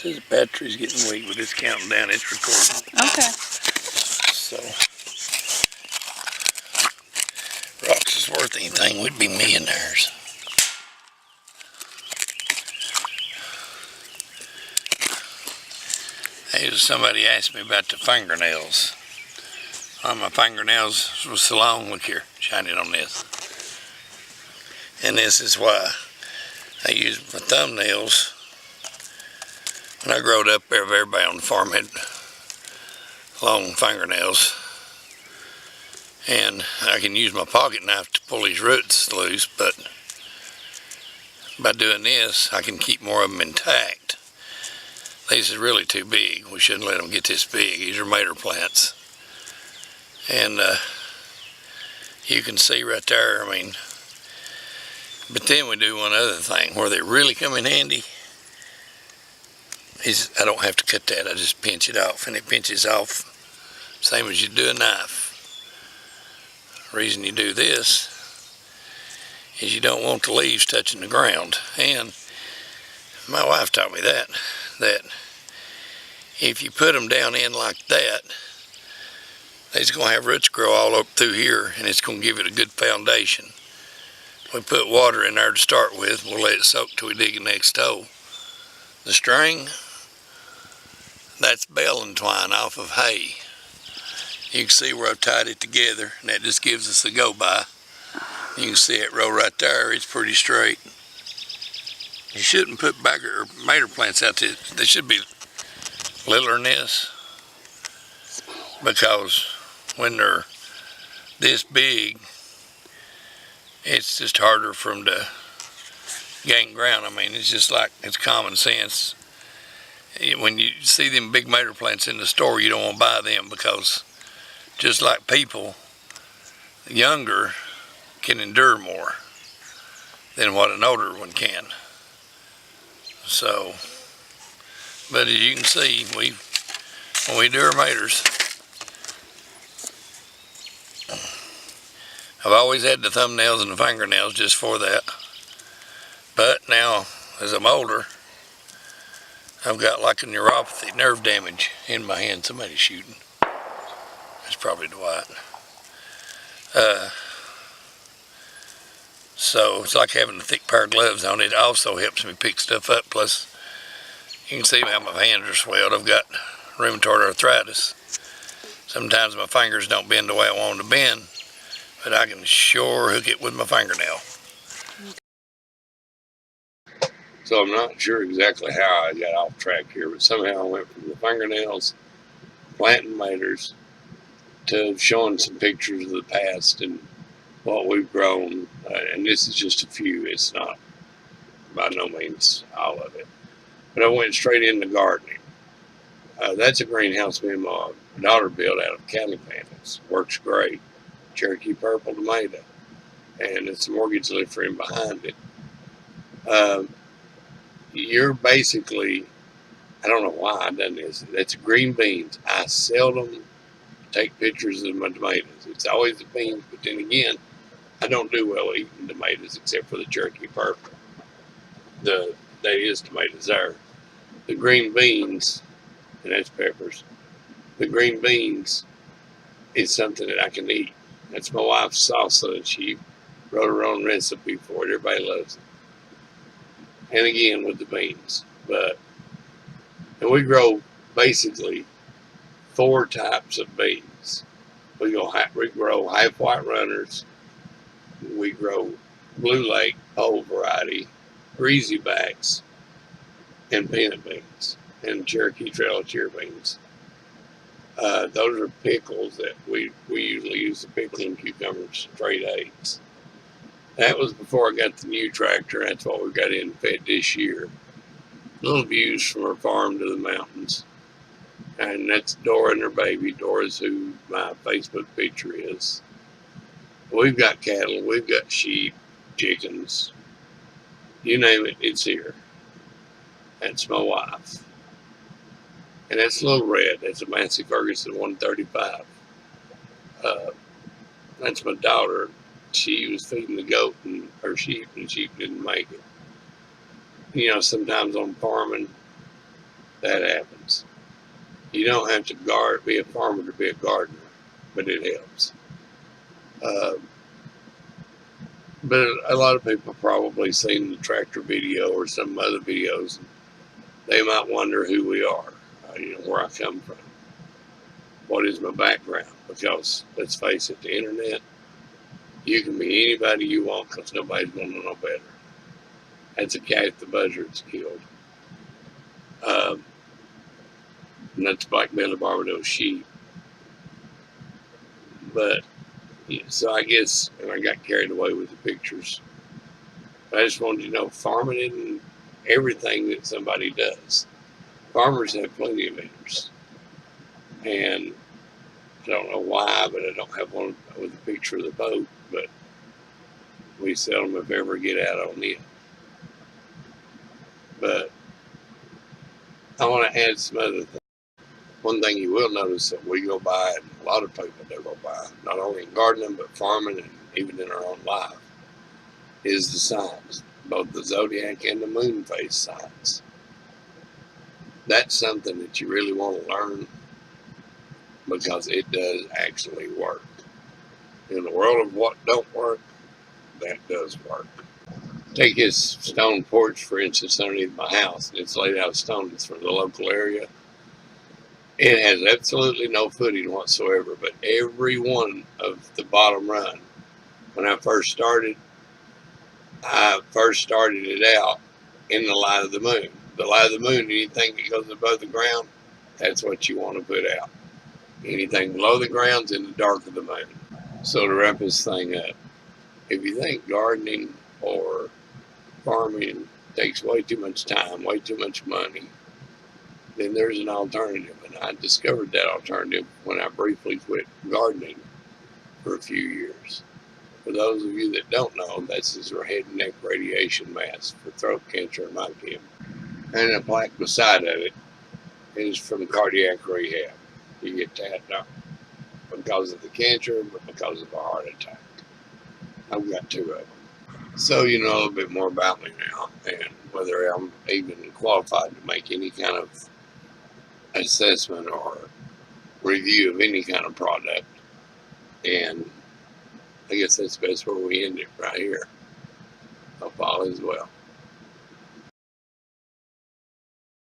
Says the battery's getting weak, but it's counting down. It's recording. Okay. So, rocks is worth anything, we'd be millionaires. Hey, somebody asked me about the fingernails. My fingernails was so long. Look here, shine it on this. And this is why I use my thumbnails. When I growed up, everybody on the farm had long fingernails. And I can use my pocket knife to pull these roots loose, but by doing this, I can keep more of them intact. These are really too big. We shouldn't let them get this big. These are mater plants. And you can see right there, I mean, but then we do one other thing where they really come in handy. I don't have to cut that, I just pinch it off, and it pinches off same as you do a knife. The reason you do this is you don't want the leaves touching the ground. And my wife taught me that if you put them down in like that, they're going to have roots grow all up through here, and it's going to give it a good foundation. We put water in there to start with. We'll let it soak till we dig the next hole. The string, that's baling twine off of hay. You can see where I've tied it together, and that just gives us a go-by. You can see it roll right there. It's pretty straight. You shouldn't put bagger or mater plants out there. They should be littler than this, because when they're this big, it's just harder for them to gain ground. I mean, it's just like, it's common sense. When you see them big mater plants in the store, you don't want to buy them, because just like people, younger can endure more than what an older one can. So, but as you can see, when we do our maters, I've always had the thumbnails and the fingernails just for that. But now, as I'm older, I've got like a neuropathy, nerve damage in my hand. Somebody's shooting. That's probably Dwight. So it's like having a thick pair of gloves on. It also helps me pick stuff up. Plus, you can see how my hands are swelled. I've got rheumatoid arthritis. Sometimes my fingers don't bend the way I want them to bend, but I can sure hook it with my fingernail. So I'm not sure exactly how I got off track here, but somehow I went from the fingernails, planting maters, to showing some pictures of the past and what we've grown. And this is just a few. It's not by no means all of it. But I went straight into gardening. That's a greenhouse me and my daughter built out of cattle panels. Works great. Cherokee purple tomato. And it's a mortgage lifter in behind it. You're basically, I don't know why I've done this. That's green beans. I seldom take pictures of my tomatoes. It's always the beans, but then again, I don't do well eating tomatoes except for the Cherokee purple. There is tomatoes there. The green beans, and that's peppers. The green beans is something that I can eat. That's my wife's salsa, and she wrote her own recipe for it. Everybody loves it. And again with the beans. And we grow basically 4 types of beans. We grow half white runners. We grow Blue Lake pole variety, greasy backs, and peanut beans, and Cherokee Trail cheer beans. Those are pickles that we usually use, the pickling cucumbers, straight 8s. That was before I got the new tractor. That's what we got in fed this year. Little views from our farm to the mountains. And that's Dora and her baby. Dora's who my Facebook picture is. We've got cattle, we've got sheep, chickens, you name it, it's here. That's my wife. And that's Little Red. That's a Massey Ferguson 135. That's my daughter. She was feeding the goat and her sheep, and sheep didn't make it. You know, sometimes on farming, that happens. You don't have to be a farmer to be a gardener, but it helps. Uh, but a lot of people probably seen the tractor video or some other videos. And they might wonder who we are, where I come from, what is my background. Because let's face it, the internet, you can be anybody you want because nobody's going to know better. That's a cat the buzzard's killed. And that's black belly Barbados sheep. But yeah, so I guess, and I got carried away with the pictures. I just wanted you to know, farming isn't everything that somebody does. Farmers have plenty of interest, and I don't know why, but I don't have one with a picture of the boat. But we seldom, if ever, get out on it. But I want to add some other things. One thing you will notice that we go by, and a lot of people do go by, not only in gardening, but farming and even in our own life, is the signs, both the zodiac and the moon phase signs. That's something that you really want to learn because it does actually work. In the world of what don't work, that does work. Take this stone porch, for instance, underneath my house. It's laid out of stone. It's from the local area. It has absolutely no footing whatsoever, but every one of the bottom run, when I first started it out in the light of the moon. The light of the moon, anything that goes above the ground, that's what you want to put out. Anything below the ground's in the dark of the moon. So to wrap this thing up, if you think gardening or farming takes way too much time, way too much money, then there's an alternative. And I discovered that alternative when I briefly quit gardening for a few years. For those of you that don't know, that's his head and neck radiation mask for throat cancer and mycem. And a plaque beside of it is from cardiac rehab. You get that not because of the cancer, but because of a heart attack. I've got two of them. So you know a little bit more about me now, and whether I'm even qualified to make any kind of assessment or review of any kind of product. And I guess that's best where we end it right here. Hope all is well.